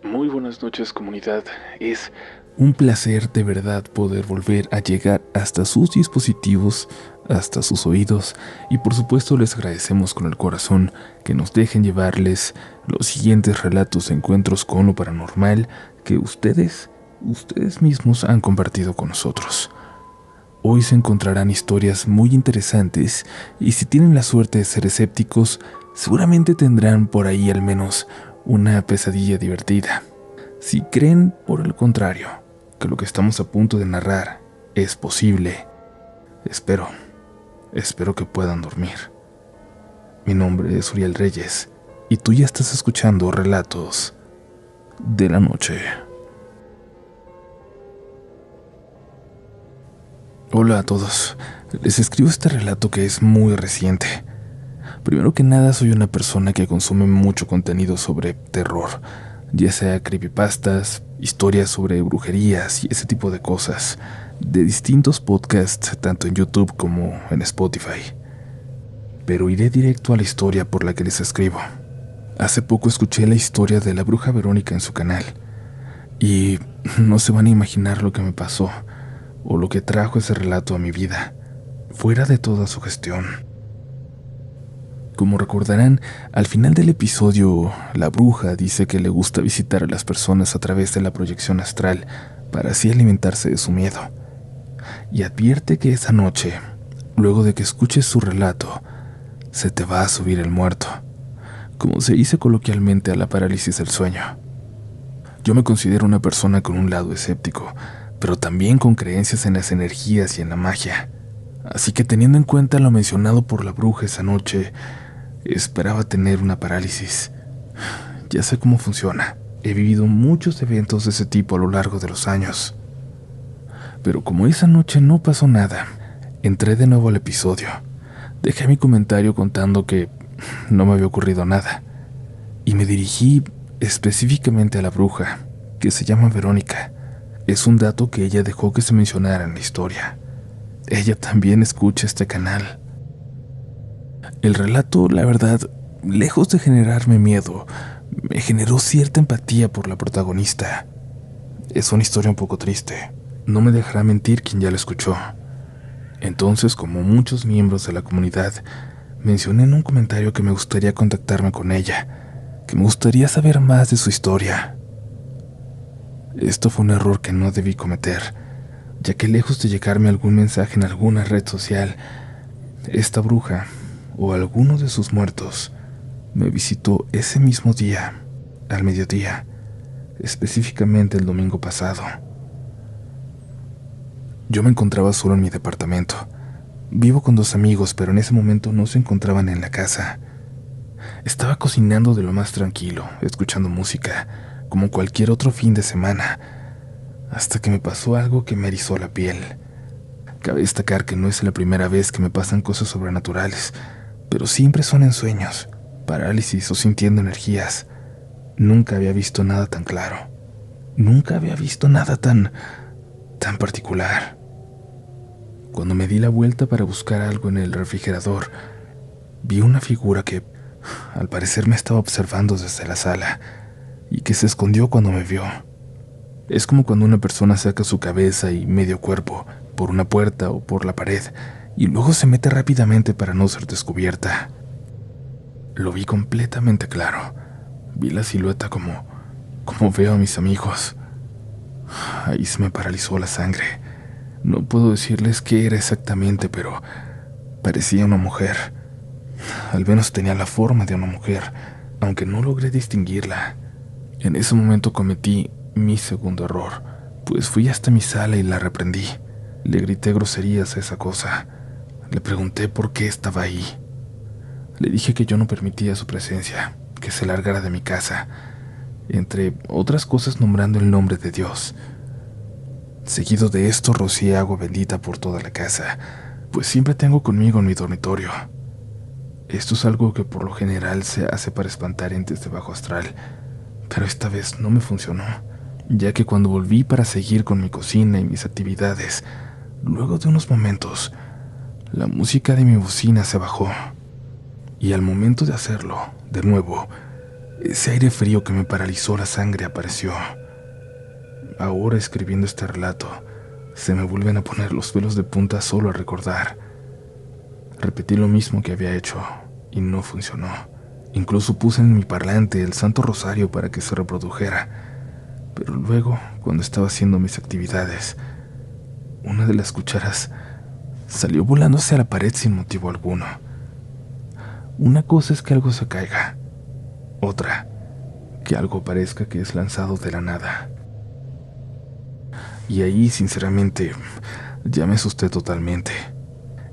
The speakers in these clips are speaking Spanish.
Muy buenas noches, comunidad. Es un placer de verdad poder volver a llegar hasta sus dispositivos, hasta sus oídos, y por supuesto les agradecemos con el corazón que nos dejen llevarles los siguientes relatos de encuentros con lo paranormal que ustedes mismos han compartido con nosotros. Hoy se encontrarán historias muy interesantes y si tienen la suerte de ser escépticos, seguramente tendrán por ahí al menos una pesadilla divertida. Si creen, por el contrario, que lo que estamos a punto de narrar es posible, espero que puedan dormir. Mi nombre es Uriel Reyes y tú ya estás escuchando Relatos de la Noche. Hola a todos, les escribo este relato que es muy reciente. Primero que nada, soy una persona que consume mucho contenido sobre terror, ya sea creepypastas, historias sobre brujerías y ese tipo de cosas, de distintos podcasts, tanto en YouTube como en Spotify. Pero iré directo a la historia por la que les escribo. Hace poco escuché la historia de la bruja Verónica en su canal, y no se van a imaginar lo que me pasó, o lo que trajo ese relato a mi vida, fuera de toda su gestión. Como recordarán, al final del episodio, la bruja dice que le gusta visitar a las personas a través de la proyección astral para así alimentarse de su miedo. Y advierte que esa noche, luego de que escuches su relato, se te va a subir el muerto, como se dice coloquialmente a la parálisis del sueño. Yo me considero una persona con un lado escéptico, pero también con creencias en las energías y en la magia. Así que teniendo en cuenta lo mencionado por la bruja esa noche, esperaba tener una parálisis. Ya sé cómo funciona. He vivido muchos eventos de ese tipo a lo largo de los años. Pero como esa noche no pasó nada, entré de nuevo al episodio. Dejé mi comentario contando que no me había ocurrido nada. Y me dirigí específicamente a la bruja, que se llama Verónica. Es un dato que ella dejó que se mencionara en la historia. Ella también escucha este canal. El relato, la verdad, lejos de generarme miedo, me generó cierta empatía por la protagonista. Es una historia un poco triste. No me dejará mentir quien ya la escuchó. Entonces, como muchos miembros de la comunidad, mencioné en un comentario que me gustaría contactarme con ella, que me gustaría saber más de su historia. Esto fue un error que no debí cometer, ya que lejos de llegarme algún mensaje en alguna red social, esta bruja o alguno de sus muertos me visitó ese mismo día, al mediodía, específicamente el domingo pasado. Yo me encontraba solo en mi departamento. Vivo con 2 amigos, pero en ese momento no se encontraban en la casa. Estaba cocinando de lo más tranquilo, escuchando música, como cualquier otro fin de semana, hasta que me pasó algo que me erizó la piel. Cabe destacar que no es la primera vez que me pasan cosas sobrenaturales, pero siempre son en sueños, parálisis o sintiendo energías. Nunca había visto nada tan claro. Nunca había visto nada tan particular. Cuando me di la vuelta para buscar algo en el refrigerador, vi una figura que, al parecer, me estaba observando desde la sala y que se escondió cuando me vio. Es como cuando una persona saca su cabeza y medio cuerpo por una puerta o por la pared y luego se mete rápidamente para no ser descubierta. Lo vi completamente claro. Vi la silueta como veo a mis amigos. Ahí se me paralizó la sangre. No puedo decirles qué era exactamente, pero parecía una mujer. Al menos tenía la forma de una mujer, aunque no logré distinguirla. En ese momento cometí mi segundo error, pues fui hasta mi sala y la reprendí. Le grité groserías a esa cosa. Le pregunté por qué estaba ahí. Le dije que yo no permitía su presencia, que se largara de mi casa, entre otras cosas nombrando el nombre de Dios. Seguido de esto rocié agua bendita por toda la casa, pues siempre tengo conmigo en mi dormitorio. Esto es algo que por lo general se hace para espantar entes de bajo astral, pero esta vez no me funcionó, ya que cuando volví para seguir con mi cocina y mis actividades, luego de unos momentos, la música de mi bocina se bajó, y al momento de hacerlo, de nuevo, Ese aire frío que me paralizó la sangre apareció. Ahora, escribiendo este relato, se me vuelven a poner los pelos de punta solo al recordar. Repetí lo mismo que había hecho y no funcionó. Incluso puse en mi parlante el Santo Rosario para que se reprodujera. Pero luego, cuando estaba haciendo mis actividades, una de las cucharas salió volando hacia la pared sin motivo alguno. Una cosa es que algo se caiga, otra, que algo parezca que es lanzado de la nada. Y ahí, sinceramente, ya me asusté totalmente.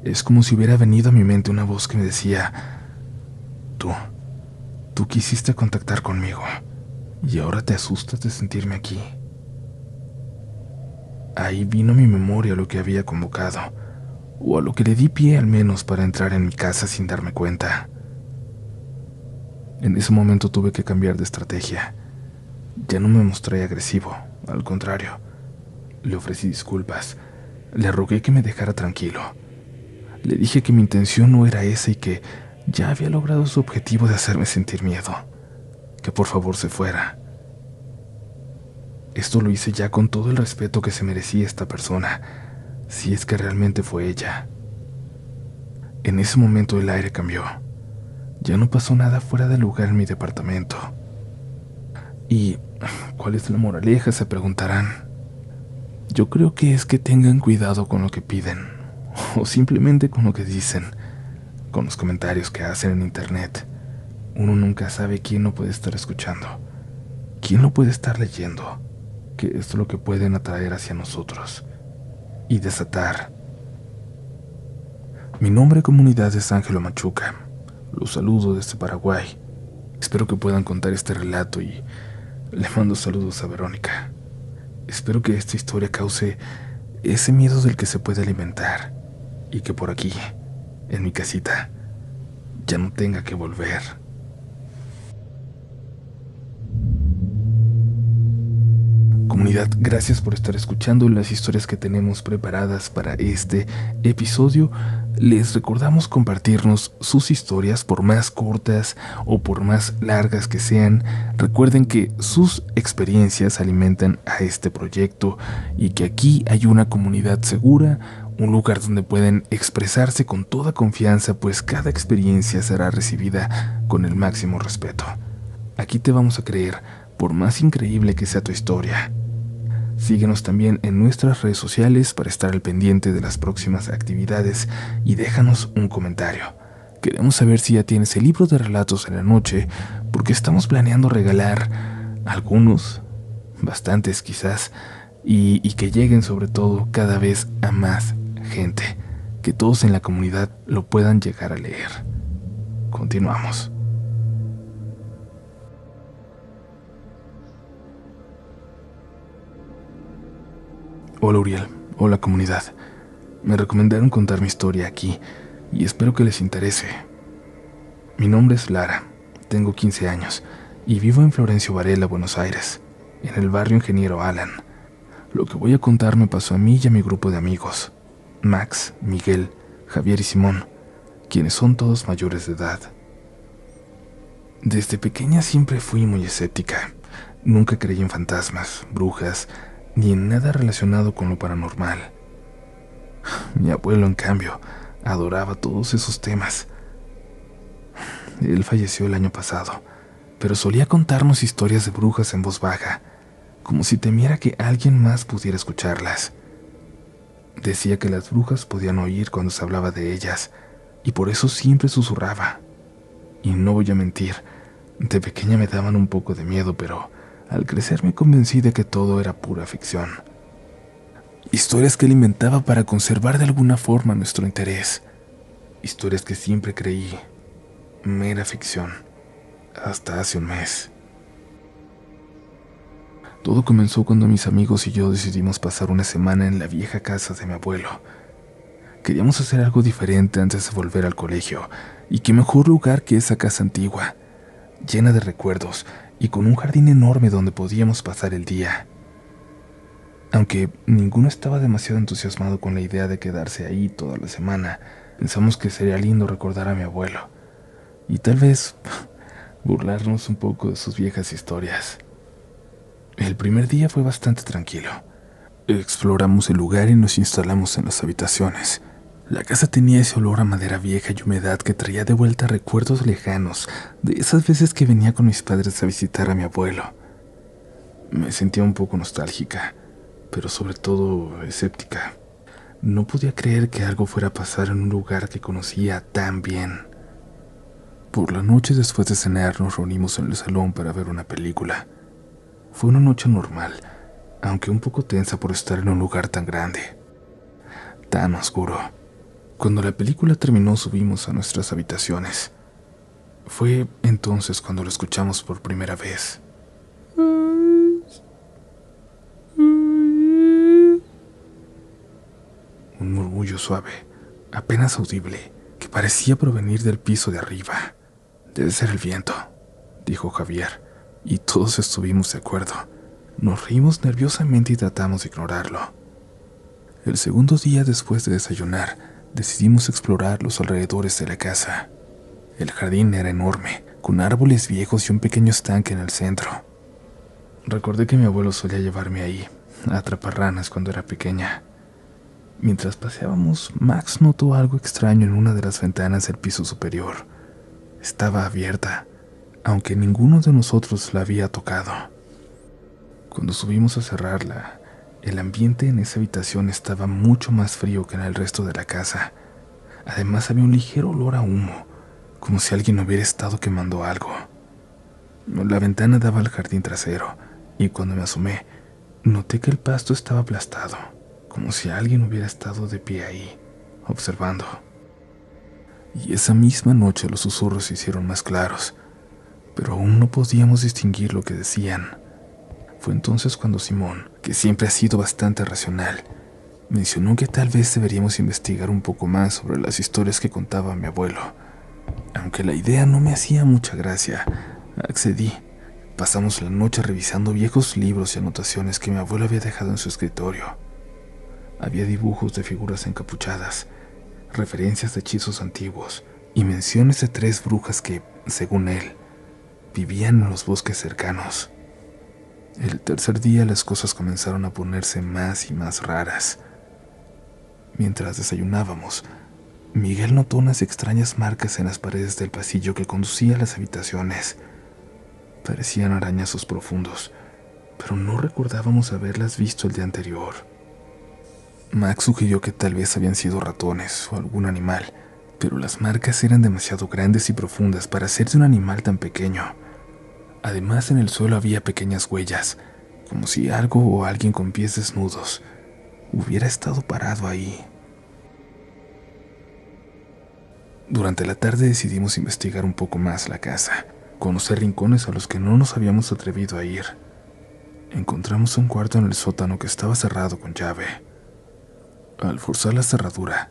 Es como si hubiera venido a mi mente una voz que me decía: tú quisiste contactar conmigo y ahora te asustas de sentirme aquí. Ahí vino a mi memoria lo que había convocado, o a lo que le di pie al menos para entrar en mi casa sin darme cuenta. En ese momento tuve que cambiar de estrategia. Ya no me mostré agresivo, al contrario. Le ofrecí disculpas, le rogué que me dejara tranquilo. Le dije que mi intención no era esa y que ya había logrado su objetivo de hacerme sentir miedo, que por favor se fuera. Esto lo hice ya con todo el respeto que se merecía esta persona, si es que realmente fue ella. En ese momento el aire cambió. Ya no pasó nada fuera de lugar en mi departamento. ¿Y cuál es la moraleja?, se preguntarán. Yo creo que es que tengan cuidado con lo que piden, o simplemente con lo que dicen, con los comentarios que hacen en internet. Uno nunca sabe quién lo puede estar escuchando, quién lo puede estar leyendo, que esto es lo que pueden atraer hacia nosotros y desatar. Mi nombre de comunidad es Ángelo Machuca. Los saludo desde Paraguay. Espero que puedan contar este relato y le mando saludos a Verónica. Espero que esta historia cause ese miedo del que se puede alimentar y que por aquí, en mi casita, ya no tenga que volver. Comunidad, gracias por estar escuchando las historias que tenemos preparadas para este episodio. Les recordamos compartirnos sus historias, por más cortas o por más largas que sean. Recuerden que sus experiencias alimentan a este proyecto y que aquí hay una comunidad segura, un lugar donde pueden expresarse con toda confianza, pues cada experiencia será recibida con el máximo respeto. Aquí te vamos a creer, por más increíble que sea tu historia. Síguenos también en nuestras redes sociales para estar al pendiente de las próximas actividades y déjanos un comentario. Queremos saber si ya tienes el libro de relatos en la noche, porque estamos planeando regalar algunos, bastantes quizás, y que lleguen sobre todo cada vez a más gente, que todos en la comunidad lo puedan llegar a leer. Continuamos. Hola Uriel, hola comunidad. Me recomendaron contar mi historia aquí y espero que les interese. Mi nombre es Lara, tengo 15 años y vivo en Florencio Varela, Buenos Aires, en el barrio Ingeniero Alan. Lo que voy a contar me pasó a mí y a mi grupo de amigos, Max, Miguel, Javier y Simón, quienes son todos mayores de edad. Desde pequeña siempre fui muy escéptica. Nunca creí en fantasmas, brujas, ni en nada relacionado con lo paranormal. Mi abuelo, en cambio, adoraba todos esos temas. Él falleció el año pasado, pero solía contarnos historias de brujas en voz baja, como si temiera que alguien más pudiera escucharlas. Decía que las brujas podían oír cuando se hablaba de ellas, y por eso siempre susurraba. Y no voy a mentir, de pequeña me daban un poco de miedo, pero al crecer me convencí de que todo era pura ficción. Historias que alimentaba para conservar de alguna forma nuestro interés. Historias que siempre creí mera ficción, hasta hace un mes. Todo comenzó cuando mis amigos y yo decidimos pasar una semana en la vieja casa de mi abuelo. Queríamos hacer algo diferente antes de volver al colegio, y qué mejor lugar que esa casa antigua, llena de recuerdos y con un jardín enorme donde podíamos pasar el día. Aunque ninguno estaba demasiado entusiasmado con la idea de quedarse ahí toda la semana, pensamos que sería lindo recordar a mi abuelo y tal vez burlarnos un poco de sus viejas historias. El primer día fue bastante tranquilo. Exploramos el lugar y nos instalamos en las habitaciones. La casa tenía ese olor a madera vieja y humedad que traía de vuelta recuerdos lejanos de esas veces que venía con mis padres a visitar a mi abuelo. Me sentía un poco nostálgica, pero sobre todo escéptica. No podía creer que algo fuera a pasar en un lugar que conocía tan bien. Por la noche, después de cenar, nos reunimos en el salón para ver una película. Fue una noche normal, aunque un poco tensa por estar en un lugar tan grande, tan oscuro. Cuando la película terminó, subimos a nuestras habitaciones. Fue entonces cuando lo escuchamos por primera vez. Un murmullo suave, apenas audible, que parecía provenir del piso de arriba. Debe ser el viento, dijo Javier, y todos estuvimos de acuerdo. Nos reímos nerviosamente y tratamos de ignorarlo. El segundo día, después de desayunar, decidimos explorar los alrededores de la casa. El jardín era enorme, con árboles viejos y un pequeño estanque en el centro. Recordé que mi abuelo solía llevarme ahí, a atrapar ranas cuando era pequeña. Mientras paseábamos, Max notó algo extraño en una de las ventanas del piso superior. Estaba abierta, aunque ninguno de nosotros la había tocado. Cuando subimos a cerrarla, el ambiente en esa habitación estaba mucho más frío que en el resto de la casa. Además, había un ligero olor a humo, como si alguien hubiera estado quemando algo. La ventana daba al jardín trasero, y cuando me asomé, noté que el pasto estaba aplastado, como si alguien hubiera estado de pie ahí, observando. Y esa misma noche los susurros se hicieron más claros, pero aún no podíamos distinguir lo que decían. Fue entonces cuando Simón, que siempre ha sido bastante racional, mencionó que tal vez deberíamos investigar un poco más sobre las historias que contaba mi abuelo. Aunque la idea no me hacía mucha gracia, accedí. Pasamos la noche revisando viejos libros y anotaciones que mi abuelo había dejado en su escritorio. Había dibujos de figuras encapuchadas, referencias de hechizos antiguos y menciones de 3 brujas que, según él, vivían en los bosques cercanos. El tercer día las cosas comenzaron a ponerse más y más raras. Mientras desayunábamos, Miguel notó unas extrañas marcas en las paredes del pasillo que conducía a las habitaciones. Parecían arañazos profundos, pero no recordábamos haberlas visto el día anterior. Max sugirió que tal vez habían sido ratones o algún animal, pero las marcas eran demasiado grandes y profundas para ser de un animal tan pequeño. Además, en el suelo había pequeñas huellas, como si algo o alguien con pies desnudos hubiera estado parado ahí. Durante la tarde decidimos investigar un poco más la casa, conocer rincones a los que no nos habíamos atrevido a ir. Encontramos un cuarto en el sótano que estaba cerrado con llave. Al forzar la cerradura,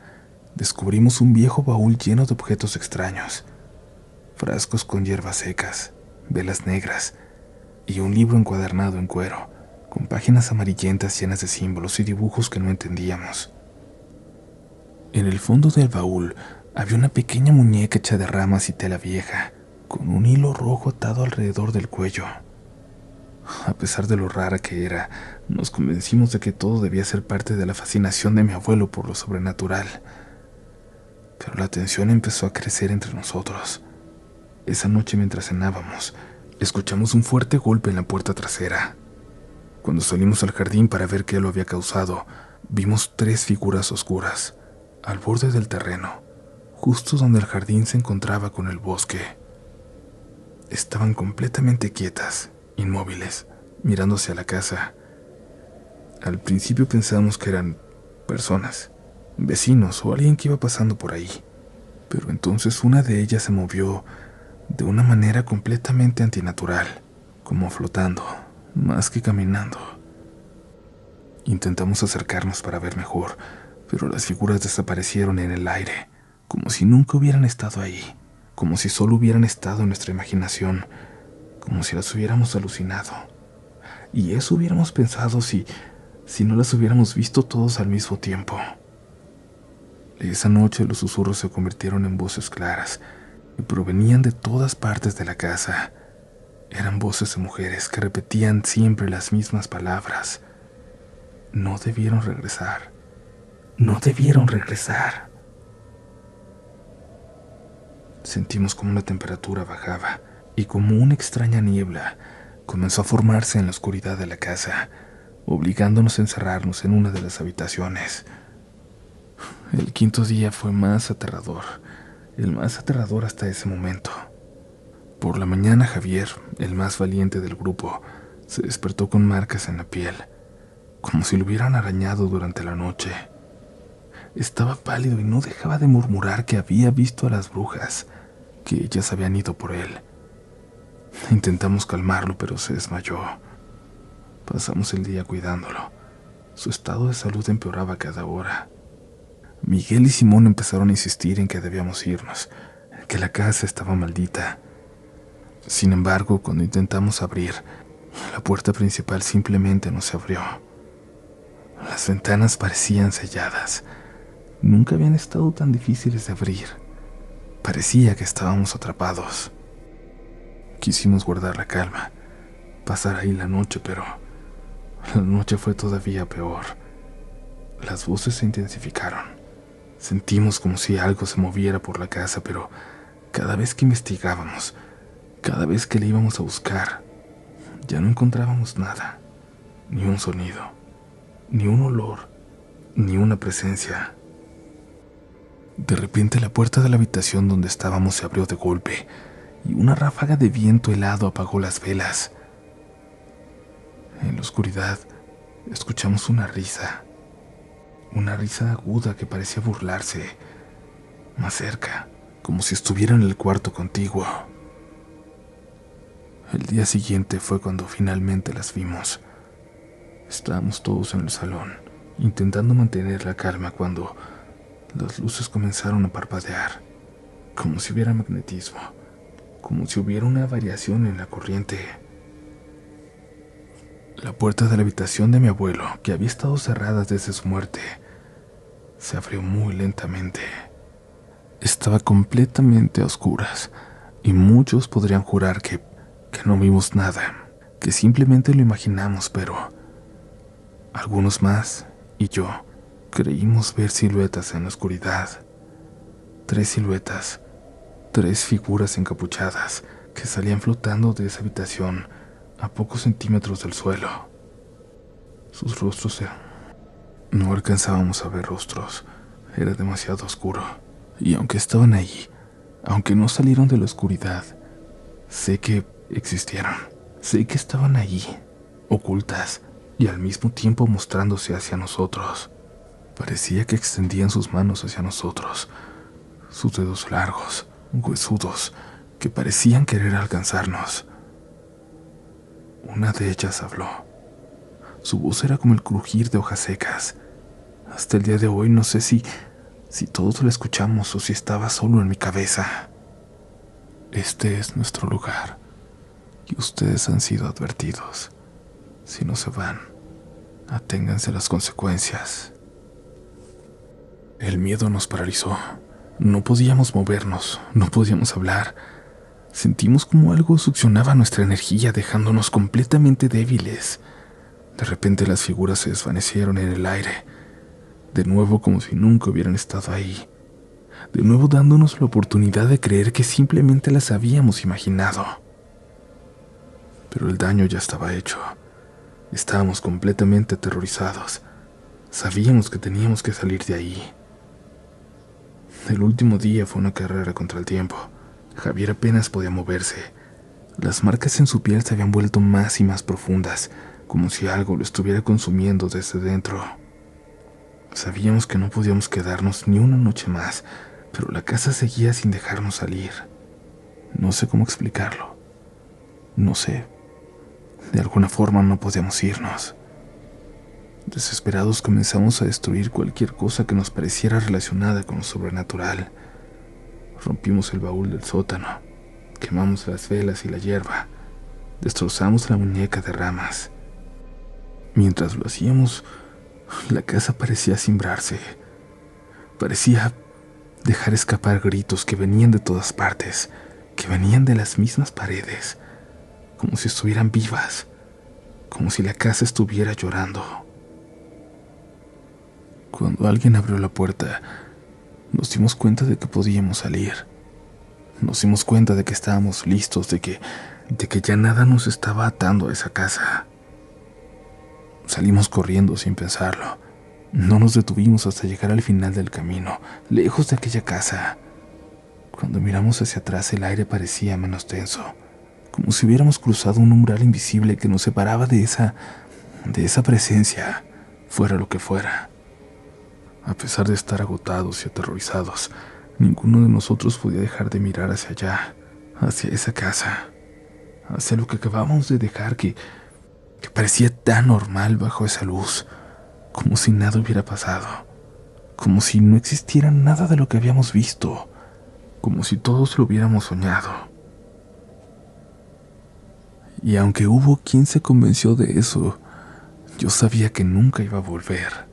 descubrimos un viejo baúl lleno de objetos extraños, frascos con hierbas secas, velas negras y un libro encuadernado en cuero, con páginas amarillentas llenas de símbolos y dibujos que no entendíamos. En el fondo del baúl había una pequeña muñeca hecha de ramas y tela vieja, con un hilo rojo atado alrededor del cuello. A pesar de lo rara que era, nos convencimos de que todo debía ser parte de la fascinación de mi abuelo por lo sobrenatural. Pero la tensión empezó a crecer entre nosotros. Esa noche, mientras cenábamos, escuchamos un fuerte golpe en la puerta trasera. Cuando salimos al jardín para ver qué lo había causado, vimos 3 figuras oscuras, al borde del terreno, justo donde el jardín se encontraba con el bosque. Estaban completamente quietas, inmóviles, mirando hacia la casa. Al principio pensamos que eran personas, vecinos o alguien que iba pasando por ahí, pero entonces una de ellas se movió de una manera completamente antinatural, como flotando, más que caminando. Intentamos acercarnos para ver mejor, pero las figuras desaparecieron en el aire, como si nunca hubieran estado ahí, como si solo hubieran estado en nuestra imaginación, como si las hubiéramos alucinado. Y eso hubiéramos pensado si no las hubiéramos visto todos al mismo tiempo. Esa noche los susurros se convirtieron en voces claras, y provenían de todas partes de la casa. Eran voces de mujeres que repetían siempre las mismas palabras. No debieron regresar. No debieron regresar. Sentimos como la temperatura bajaba y como una extraña niebla comenzó a formarse en la oscuridad de la casa, obligándonos a encerrarnos en una de las habitaciones. El quinto día fue más aterrador, el más aterrador hasta ese momento. Por la mañana Javier, el más valiente del grupo, se despertó con marcas en la piel, como si lo hubieran arañado durante la noche. Estaba pálido y no dejaba de murmurar que había visto a las brujas, que ellas habían ido por él. Intentamos calmarlo, pero se desmayó. Pasamos el día cuidándolo. Su estado de salud empeoraba cada hora. Miguel y Simón empezaron a insistir en que debíamos irnos, que la casa estaba maldita. Sin embargo, cuando intentamos abrir, la puerta principal simplemente no se abrió. Las ventanas parecían selladas. Nunca habían estado tan difíciles de abrir. Parecía que estábamos atrapados. Quisimos guardar la calma, pasar ahí la noche, pero la noche fue todavía peor. Las voces se intensificaron. Sentimos como si algo se moviera por la casa, pero cada vez que investigábamos, cada vez que le íbamos a buscar, ya no encontrábamos nada. Ni un sonido, ni un olor, ni una presencia. De repente la puerta de la habitación donde estábamos se abrió de golpe y una ráfaga de viento helado apagó las velas. En la oscuridad escuchamos una risa aguda que parecía burlarse, más cerca, como si estuviera en el cuarto contiguo. El día siguiente fue cuando finalmente las vimos. Estábamos todos en el salón, intentando mantener la calma cuando las luces comenzaron a parpadear, como si hubiera magnetismo, como si hubiera una variación en la corriente. La puerta de la habitación de mi abuelo, que había estado cerrada desde su muerte, se abrió muy lentamente. Estaba completamente a oscuras, y muchos podrían jurar que no vimos nada, que simplemente lo imaginamos, pero algunos más, y yo, creímos ver siluetas en la oscuridad. 3 siluetas, 3 figuras encapuchadas que salían flotando de esa habitación a pocos centímetros del suelo. Sus rostros no alcanzábamos a ver rostros, era demasiado oscuro. Y aunque estaban ahí, aunque no salieron de la oscuridad, sé que existieron, sé que estaban allí, ocultas y al mismo tiempo mostrándose hacia nosotros. Parecía que extendían sus manos hacia nosotros, sus dedos largos, huesudos, que parecían querer alcanzarnos. Una de ellas habló. Su voz era como el crujir de hojas secas. Hasta el día de hoy no sé si todos la escuchamos o si estaba solo en mi cabeza. Este es nuestro lugar y ustedes han sido advertidos. Si no se van, aténganse a las consecuencias. El miedo nos paralizó. No podíamos movernos, no podíamos hablar. Sentimos como algo succionaba nuestra energía, dejándonos completamente débiles. De repente las figuras se desvanecieron en el aire, de nuevo como si nunca hubieran estado ahí, de nuevo dándonos la oportunidad de creer que simplemente las habíamos imaginado. Pero el daño ya estaba hecho. Estábamos completamente aterrorizados. Sabíamos que teníamos que salir de ahí. El último día fue una carrera contra el tiempo. Javier apenas podía moverse. Las marcas en su piel se habían vuelto más y más profundas, como si algo lo estuviera consumiendo desde dentro. Sabíamos que no podíamos quedarnos ni una noche más, pero la casa seguía sin dejarnos salir. No sé cómo explicarlo. No sé. De alguna forma no podíamos irnos. Desesperados comenzamos a destruir cualquier cosa que nos pareciera relacionada con lo sobrenatural. Rompimos el baúl del sótano, quemamos las velas y la hierba, destrozamos la muñeca de ramas. Mientras lo hacíamos, la casa parecía cimbrarse. Parecía dejar escapar gritos que venían de todas partes, que venían de las mismas paredes, como si estuvieran vivas, como si la casa estuviera llorando. Cuando alguien abrió la puerta, nos dimos cuenta de que podíamos salir. Nos dimos cuenta de que estábamos listos, de que ya nada nos estaba atando a esa casa. Salimos corriendo sin pensarlo. No nos detuvimos hasta llegar al final del camino, lejos de aquella casa. Cuando miramos hacia atrás, el aire parecía menos denso, como si hubiéramos cruzado un umbral invisible que nos separaba de esa presencia, fuera lo que fuera. A pesar de estar agotados y aterrorizados, ninguno de nosotros podía dejar de mirar hacia allá, hacia esa casa, hacia lo que acabamos de dejar que parecía tan normal bajo esa luz, como si nada hubiera pasado, como si no existiera nada de lo que habíamos visto, como si todos lo hubiéramos soñado. Y aunque hubo quien se convenció de eso, yo sabía que nunca iba a volver.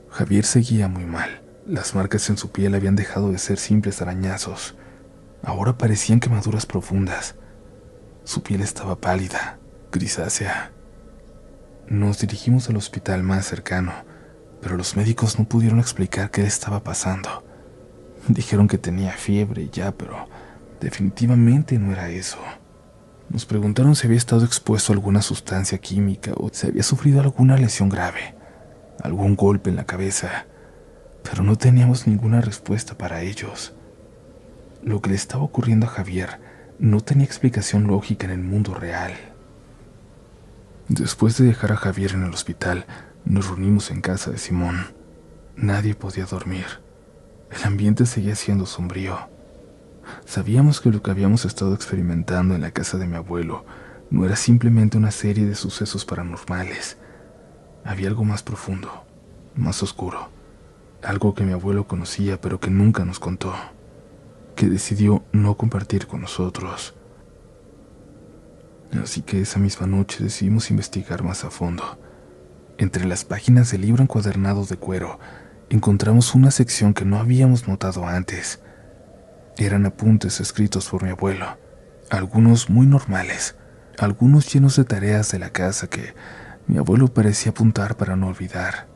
Javier seguía muy mal. Las marcas en su piel habían dejado de ser simples arañazos. Ahora parecían quemaduras profundas. Su piel estaba pálida, grisácea. Nos dirigimos al hospital más cercano, pero los médicos no pudieron explicar qué le estaba pasando. Dijeron que tenía fiebre y ya, pero definitivamente no era eso. Nos preguntaron si había estado expuesto a alguna sustancia química o si había sufrido alguna lesión grave, algún golpe en la cabeza, pero no teníamos ninguna respuesta para ellos. Lo que le estaba ocurriendo a Javier no tenía explicación lógica en el mundo real. Después de dejar a Javier en el hospital, nos reunimos en casa de Simón. Nadie podía dormir. El ambiente seguía siendo sombrío. Sabíamos que lo que habíamos estado experimentando en la casa de mi abuelo no era simplemente una serie de sucesos paranormales. Había algo más profundo, más oscuro, algo que mi abuelo conocía pero que nunca nos contó, que decidió no compartir con nosotros. Así que esa misma noche decidimos investigar más a fondo. Entre las páginas del libro encuadernado de cuero, encontramos una sección que no habíamos notado antes. Eran apuntes escritos por mi abuelo, algunos muy normales, algunos llenos de tareas de la casa que mi abuelo parecía apuntar para no olvidar.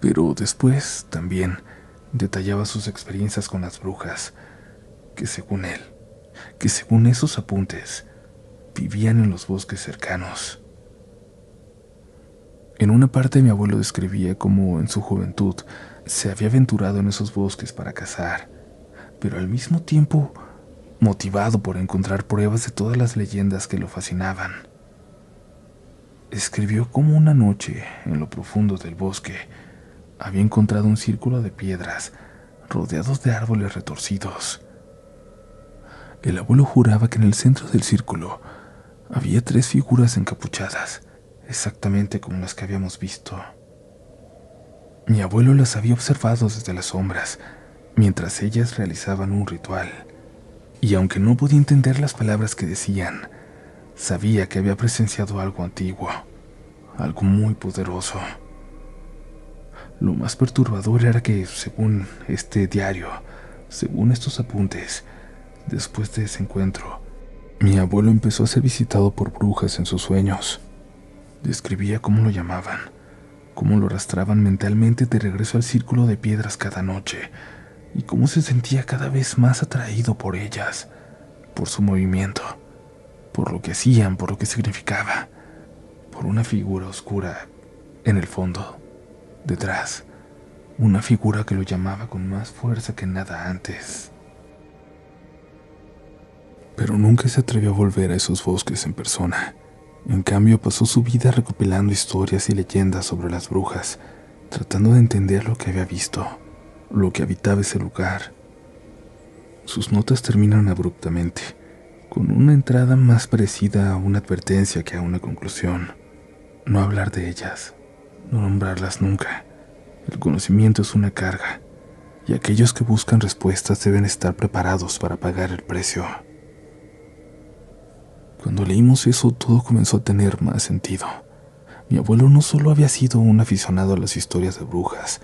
Pero después, también, detallaba sus experiencias con las brujas, que según él, que según esos apuntes, vivían en los bosques cercanos. En una parte mi abuelo describía cómo en su juventud se había aventurado en esos bosques para cazar, pero al mismo tiempo motivado por encontrar pruebas de todas las leyendas que lo fascinaban. Escribió cómo una noche, en lo profundo del bosque, había encontrado un círculo de piedras rodeados de árboles retorcidos. El abuelo juraba que en el centro del círculo había 3 figuras encapuchadas, exactamente como las que habíamos visto. Mi abuelo las había observado desde las sombras, mientras ellas realizaban un ritual, y aunque no podía entender las palabras que decían, sabía que había presenciado algo antiguo, algo muy poderoso. Lo más perturbador era que, según este diario, según estos apuntes, después de ese encuentro, mi abuelo empezó a ser visitado por brujas en sus sueños. Describía cómo lo llamaban, cómo lo arrastraban mentalmente de regreso al círculo de piedras cada noche, y cómo se sentía cada vez más atraído por ellas, por su movimiento, por lo que hacían, por lo que significaba, por una figura oscura en el fondo, detrás, una figura que lo llamaba con más fuerza que nada antes. Pero nunca se atrevió a volver a esos bosques en persona. En cambio, pasó su vida recopilando historias y leyendas sobre las brujas, tratando de entender lo que había visto, lo que habitaba ese lugar. Sus notas terminan abruptamente, con una entrada más parecida a una advertencia que a una conclusión. No hablar de ellas, no nombrarlas nunca. El conocimiento es una carga, y aquellos que buscan respuestas deben estar preparados para pagar el precio. Cuando leímos eso, todo comenzó a tener más sentido. Mi abuelo no solo había sido un aficionado a las historias de brujas,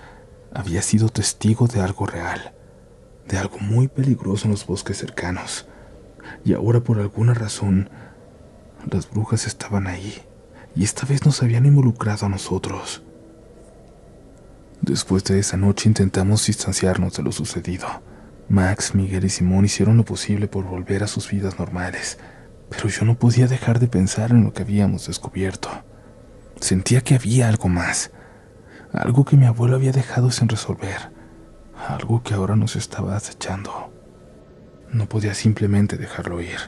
había sido testigo de algo real, de algo muy peligroso en los bosques cercanos. Y ahora, por alguna razón, las brujas estaban ahí, y esta vez nos habían involucrado a nosotros. Después de esa noche intentamos distanciarnos de lo sucedido. Max, Miguel y Simón hicieron lo posible por volver a sus vidas normales, pero yo no podía dejar de pensar en lo que habíamos descubierto. Sentía que había algo más, algo que mi abuelo había dejado sin resolver, algo que ahora nos estaba acechando. No podía simplemente dejarlo ir,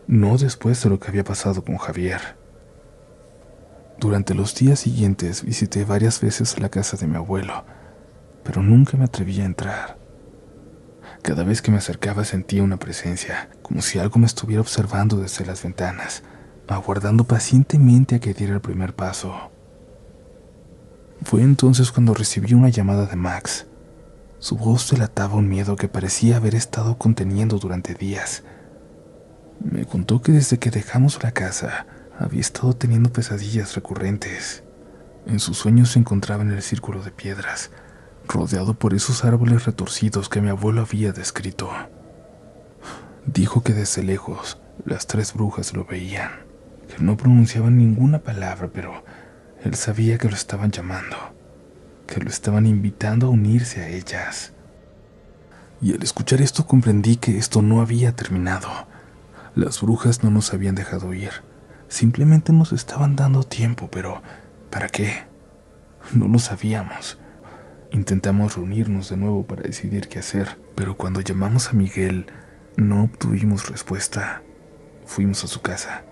no después de lo que había pasado con Javier. Durante los días siguientes visité varias veces la casa de mi abuelo, pero nunca me atrevía a entrar. Cada vez que me acercaba sentía una presencia, como si algo me estuviera observando desde las ventanas, aguardando pacientemente a que diera el primer paso. Fue entonces cuando recibí una llamada de Max. Su voz delataba un miedo que parecía haber estado conteniendo durante días. Me contó que desde que dejamos la casa había estado teniendo pesadillas recurrentes. En sus sueños se encontraba en el círculo de piedras, rodeado por esos árboles retorcidos que mi abuelo había descrito. Dijo que desde lejos las tres brujas lo veían, que no pronunciaban ninguna palabra, pero él sabía que lo estaban llamando, que lo estaban invitando a unirse a ellas. Y al escuchar esto comprendí que esto no había terminado. Las brujas no nos habían dejado ir, simplemente nos estaban dando tiempo, pero ¿para qué? No lo sabíamos. Intentamos reunirnos de nuevo para decidir qué hacer, pero cuando llamamos a Miguel no obtuvimos respuesta. Fuimos a su casa.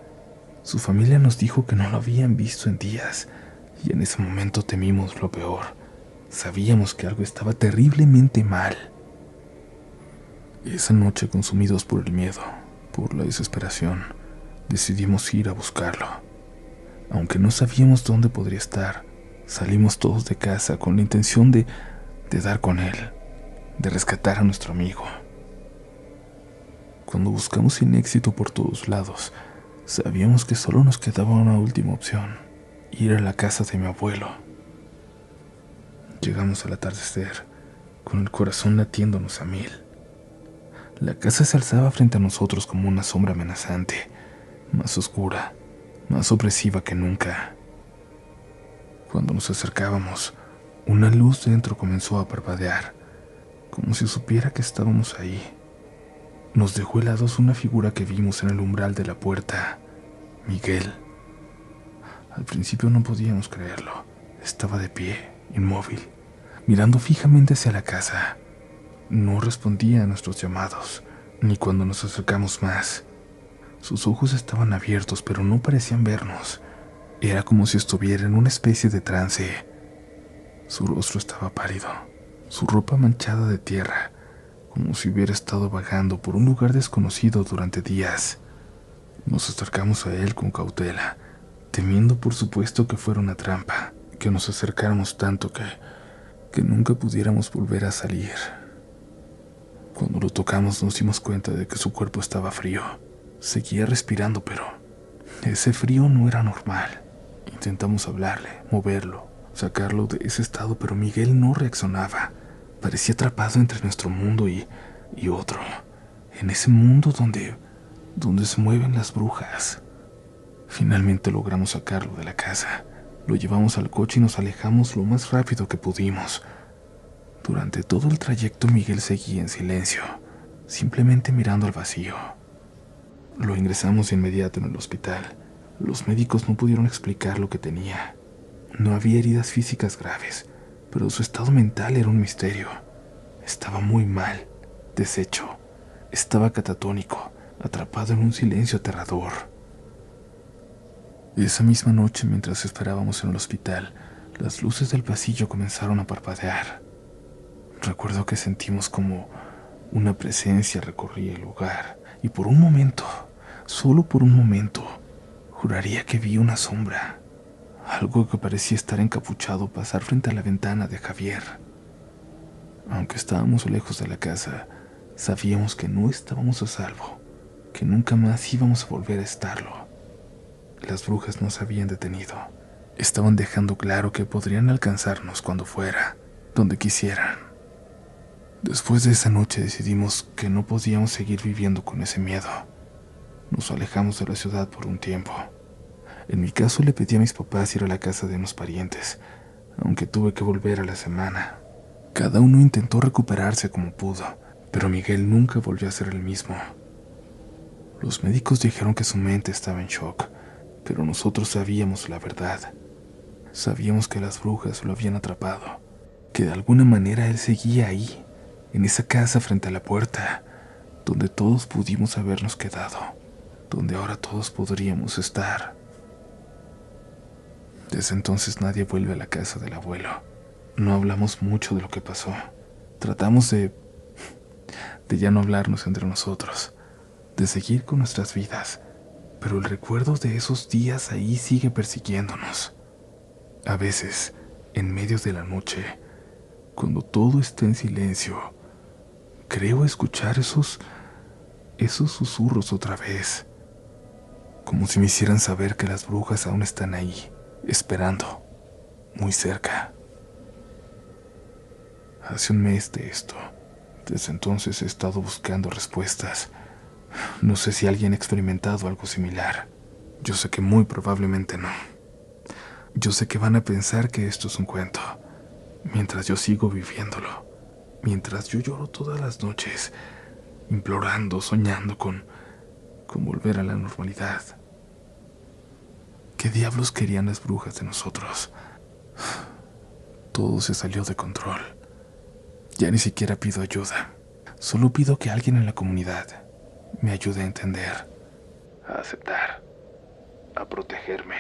Su familia nos dijo que no lo habían visto en días, y en ese momento temimos lo peor. Sabíamos que algo estaba terriblemente mal. Esa noche, consumidos por el miedo, por la desesperación, decidimos ir a buscarlo. Aunque no sabíamos dónde podría estar, salimos todos de casa con la intención de dar con él, de rescatar a nuestro amigo. Cuando buscamos sin éxito por todos lados, sabíamos que solo nos quedaba una última opción: ir a la casa de mi abuelo. Llegamos al atardecer, con el corazón latiéndonos a mil. La casa se alzaba frente a nosotros como una sombra amenazante, más oscura, más opresiva que nunca. Cuando nos acercábamos, una luz dentro comenzó a parpadear, como si supiera que estábamos ahí. Nos dejó helados una figura que vimos en el umbral de la puerta: Miguel. Al principio no podíamos creerlo. Estaba de pie, inmóvil, mirando fijamente hacia la casa. No respondía a nuestros llamados, ni cuando nos acercamos más. Sus ojos estaban abiertos, pero no parecían vernos. Era como si estuviera en una especie de trance. Su rostro estaba pálido, su ropa manchada de tierra, como si hubiera estado vagando por un lugar desconocido durante días. Nos acercamos a él con cautela, temiendo por supuesto que fuera una trampa, que nos acercáramos tanto que nunca pudiéramos volver a salir. Cuando lo tocamos nos dimos cuenta de que su cuerpo estaba frío. Seguía respirando, pero ese frío no era normal. Intentamos hablarle, moverlo, sacarlo de ese estado, pero Miguel no reaccionaba. Parecía atrapado entre nuestro mundo y otro, en ese mundo donde se mueven las brujas. Finalmente logramos sacarlo de la casa. Lo llevamos al coche y nos alejamos lo más rápido que pudimos. Durante todo el trayecto Miguel seguía en silencio, simplemente mirando al vacío. Lo ingresamos de inmediato en el hospital. Los médicos no pudieron explicar lo que tenía. No había heridas físicas graves, pero su estado mental era un misterio. Estaba muy mal, deshecho. Estaba catatónico, atrapado en un silencio aterrador. Esa misma noche, mientras esperábamos en el hospital, las luces del pasillo comenzaron a parpadear. Recuerdo que sentimos como una presencia recorría el lugar, y por un momento, solo por un momento, juraría que vi una sombra, algo que parecía estar encapuchado pasar frente a la ventana de Javier. Aunque estábamos lejos de la casa, sabíamos que no estábamos a salvo, que nunca más íbamos a volver a estarlo. Las brujas nos habían detenido. Estaban dejando claro que podrían alcanzarnos cuando fuera, donde quisieran. Después de esa noche decidimos que no podíamos seguir viviendo con ese miedo. Nos alejamos de la ciudad por un tiempo. En mi caso le pedí a mis papás ir a la casa de unos parientes, aunque tuve que volver a la semana. Cada uno intentó recuperarse como pudo, pero Miguel nunca volvió a ser el mismo. Los médicos dijeron que su mente estaba en shock, pero nosotros sabíamos la verdad. Sabíamos que las brujas lo habían atrapado, que de alguna manera él seguía ahí, en esa casa frente a la puerta, donde todos pudimos habernos quedado, donde ahora todos podríamos estar. Desde entonces nadie vuelve a la casa del abuelo. No hablamos mucho de lo que pasó. Tratamos de ya no hablarnos entre nosotros, de seguir con nuestras vidas, pero el recuerdo de esos días ahí sigue persiguiéndonos. A veces, en medio de la noche, cuando todo está en silencio, creo escuchar esos susurros otra vez, como si me hicieran saber que las brujas aún están ahí, esperando, muy cerca. Hace un mes de esto. Desde entonces he estado buscando respuestas. No sé si alguien ha experimentado algo similar. Yo sé que muy probablemente no. Yo sé que van a pensar que esto es un cuento, mientras yo sigo viviéndolo, mientras yo lloro todas las noches, implorando, soñando con volver a la normalidad. ¿Qué diablos querían las brujas de nosotros? Todo se salió de control. Ya ni siquiera pido ayuda. Solo pido que alguien en la comunidad me ayude a entender, a aceptar, a protegerme.